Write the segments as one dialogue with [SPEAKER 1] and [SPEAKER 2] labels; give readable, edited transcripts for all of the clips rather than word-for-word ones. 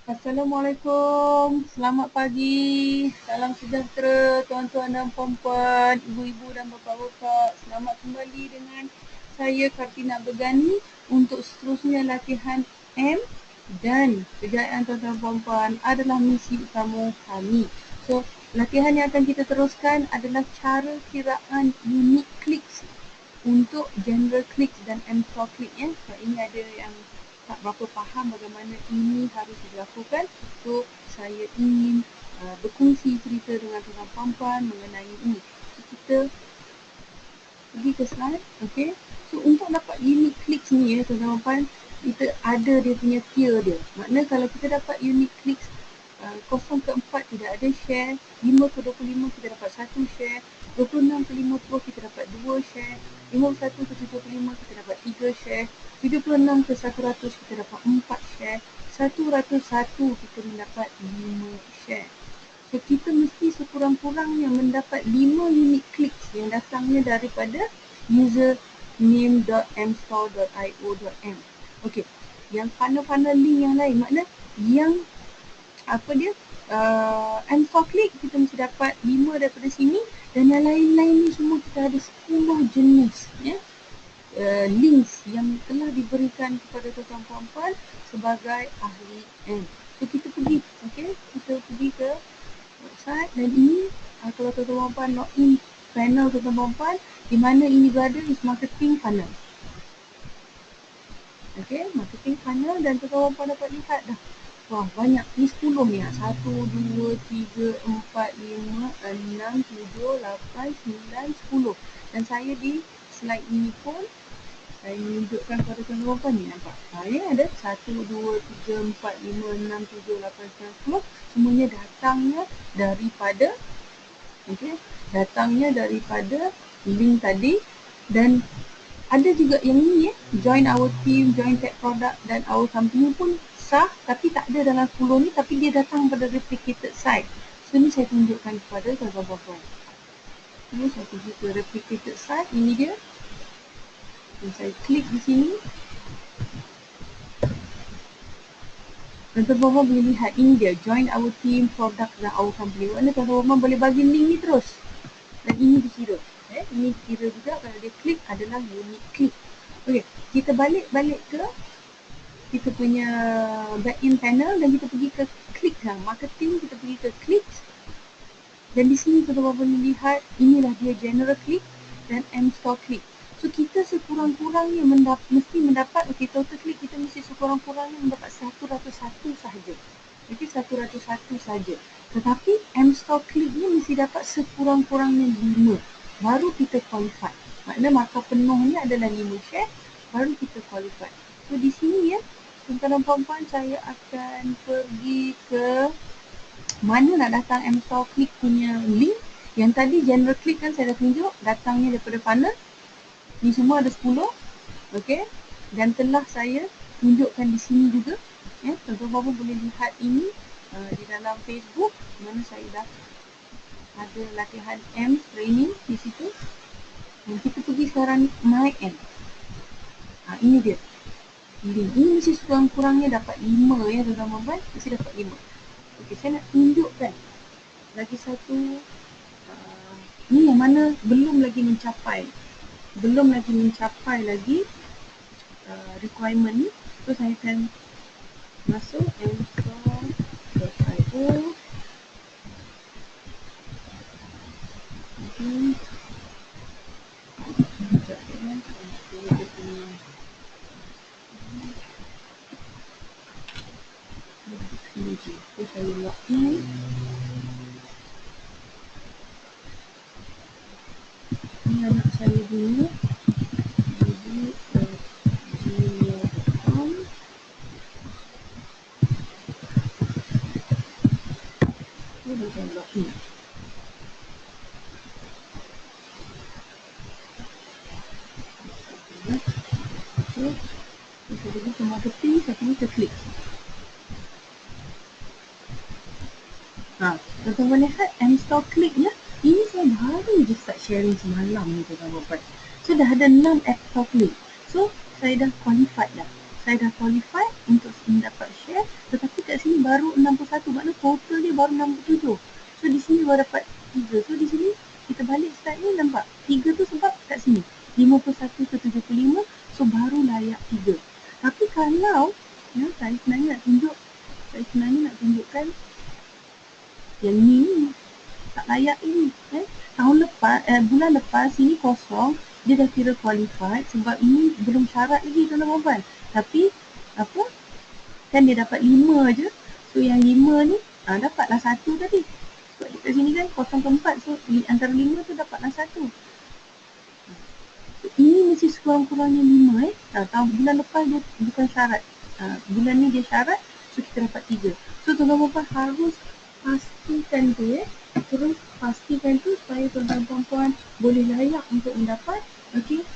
[SPEAKER 1] Assalamualaikum, selamat pagi, salam sejahtera tuan-tuan dan puan-puan, ibu-ibu dan bapa-bapa. Selamat kembali dengan saya Kartina Begani untuk seterusnya latihan M dan kejayaan tuan-tuan dan puan-puan adalah misi utama kami. So, latihan yang akan kita teruskan adalah cara kiraan unit clicks untuk general clicks dan M-store click ya. Sebab ini ada yang tak berapa faham bagaimana ini harus dilakukan. So, saya ingin berkongsi cerita dengan tuan-tuan puan-puan mengenai ini. So, kita pergi ke slide. Okay. So, untuk dapat unit clicks ni ya tuan-tuan puan, kita ada dia punya tier dia. Maknanya kalau kita dapat unit clicks 0 ke 4 tidak ada share, 5 ke 25 kita dapat 1 share, 26 ke 50 kita dapat 2 share, 51 ke 75 kita dapat 3 share, 76 ke 100 kita dapat 4 share, 101 kita mendapat 5 share. So kita mesti sekurang-kurangnya mendapat 5 unit clicks yang datangnya daripada username.mstore.io.m. Okey, yang funnel-funnel link yang lain, makna yang apa dia M-store click kita mesti dapat 5 daripada sini, dan yang lain-lain ni semua kita ada 10 jenis ya, links yang telah diberikan kepada tuan-tuan puan-puan sebagai ahli M. So kita pergi, okay, kita pergi ke website, dan ini kalau tuan-tuan puan-puan login panel tuan-tuan puan-puan, di mana ini berada is marketing funnel. Okay, marketing funnel, dan tuan-tuan puan dapat lihat dah. Wah, banyak. Ni 10 ni. 1, 2, 3, 4, 5, 6, 7, 8, 9, 10. Dan saya di slide ini pun, saya menunjukkan kepada tuan-tuan puan ni, nampak? Ini ada 1, 2, 3, 4, 5, 6, 7, 8, 9, 10. Semuanya datangnya daripada, okay, datangnya daripada link tadi. Dan ada juga yang ni ya, join our team, join tech product dan our company pun sah, tapi tak ada dalam 10 ni, tapi dia datang pada replicated site. So ni saya tunjukkan kepada tuan-tuan puan-puan. Ini saya pergi ke replicated site, ini dia. Dan saya klik di sini. Tuan-tuan puan-puan boleh lihat, ini dia, join our team, product dan our company. Maknanya tuan-tuan puan-puan boleh bagi link ni terus. Dan ini dikira. Ini kira juga kalau dia klik adalah unit klik. Okey, kita balik ke kita punya back-end panel, dan kita pergi ke klik lah, marketing, kita pergi ke clicks. Dan di sini tuan-tuan boleh lihat, inilah dia general click dan M-store click. So kita sekurang-kurangnya mesti mendapat, okay, total click kita mesti sekurang-kurangnya mendapat 101 sahaja. Okay, 101 sahaja. Tetapi M-store click ni mesti dapat sekurang-kurangnya 5. Baru kita qualify. Maknanya markah penuhnya adalah 5 share, baru kita qualify. So di sini ya, tuan-tuan dan puan-puan, saya akan pergi ke mana nak datang M-store click punya link. Yang tadi general click kan saya dah tunjuk, datangnya daripada funnel. Ni semua ada 10. Okey. Dan telah saya tunjukkan di sini juga. Ya, tuan-tuan boleh lihat ini di dalam Facebook, mana saya dah ada latihan M training di situ. Dan kita pergi sekarang My M. Ini dia. Ini mesti kurang-kurangnya dapat 5 ya tuan-tuan, mesti dapat 5. Okey, saya nak tunjukkan lagi satu. Ni yang mana belum lagi mencapai requirement ni. So saya akan masuk mstore.io. So saya login. Ini anak saya dulu. gmail.com. Ini saya login. So saya pergi ke marketing, saya pergi ke klik. Tuan-tuan lihat M-store click-nya. Ini saya baru je start sharing semalam ni tuan-tuan. So dah ada 6 M-store click. So saya dah qualified dah. Saya dah qualified untuk mendapat share, tetapi kat sini baru 61, maknanya total dia baru 67. So di sini baru dapat 3. So di sini kita balik slide ni, nampak 3 tu sebab kat sini 51 ke 75, so baru layak 3. Tapi kalau saya sebenarnya nak tunjukkan yang ni tak layak ini. Tahun lepas, bulan lepas sini kosong, dia dah kira qualified sebab ini belum syarat lagi tuan-tuan dan puan. Tapi apa? Kan dia dapat 5 je. So yang 5 ni dapatlah 1 tadi. Sebab kat sini kan kosong ke 4, so antara 5 tu dapatlah 1. So, ini mesti sekurang-kurangnya 5 tahun bulan lepas dia bukan syarat. Bulan ni dia syarat, so kita dapat 3. So tuan-tuan dan puan harus pastikan tu terus pastikan tu supaya tuan-tuan dan puan boleh layak untuk mendapat. Okey,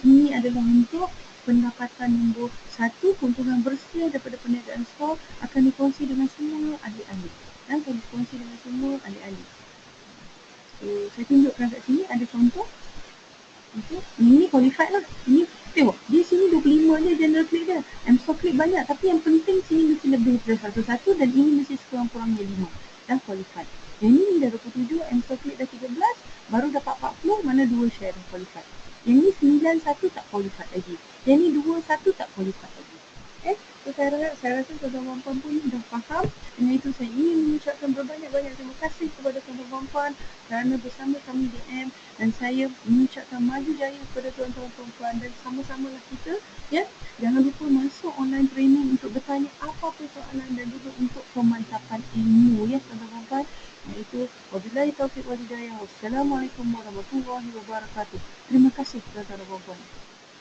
[SPEAKER 1] ini adalah untuk pendapatan nombor 1, keuntungan bersih daripada perniagaan skor akan dikongsi dengan semua adik-adik. Dan akan dikongsi dengan semua adik-adik. So, saya tunjukkan kat sini ada contoh. Okay. Ini qualified lah. Ini tengok, dia sini 25 je general click dia. M-Store click banyak, tapi yang penting sini mesti lebih daripada 1 dan ini mesti sekurang-kurangnya 5. Dah qualified. Yang ni dah 27, M-Store click dah 13, baru dapat 40, mana 2 share dah qualified. Yang ni 91 tak qualified lagi. Yang ni 21 tak qualified lagi. So saya rasa tuan-tuan puan pun dah faham. Dengan itu saya ingin mengucapkan berbanyak-banyak terima kasih kepada tuan-tuan puan kerana bersama kami DM, dan saya mengucapkan maju jaya kepada tuan-tuan puan dan sama-samalah kita jangan lupa masuk online training untuk bertanya apa-apa soalan dan juga untuk pemantapan ilmu tuan-tuan puan. Iaitu wabillahi taufiq wal hidayah. Wassalamualaikum warahmatullahi wabarakatuh. Terima kasih tuan-tuan puan.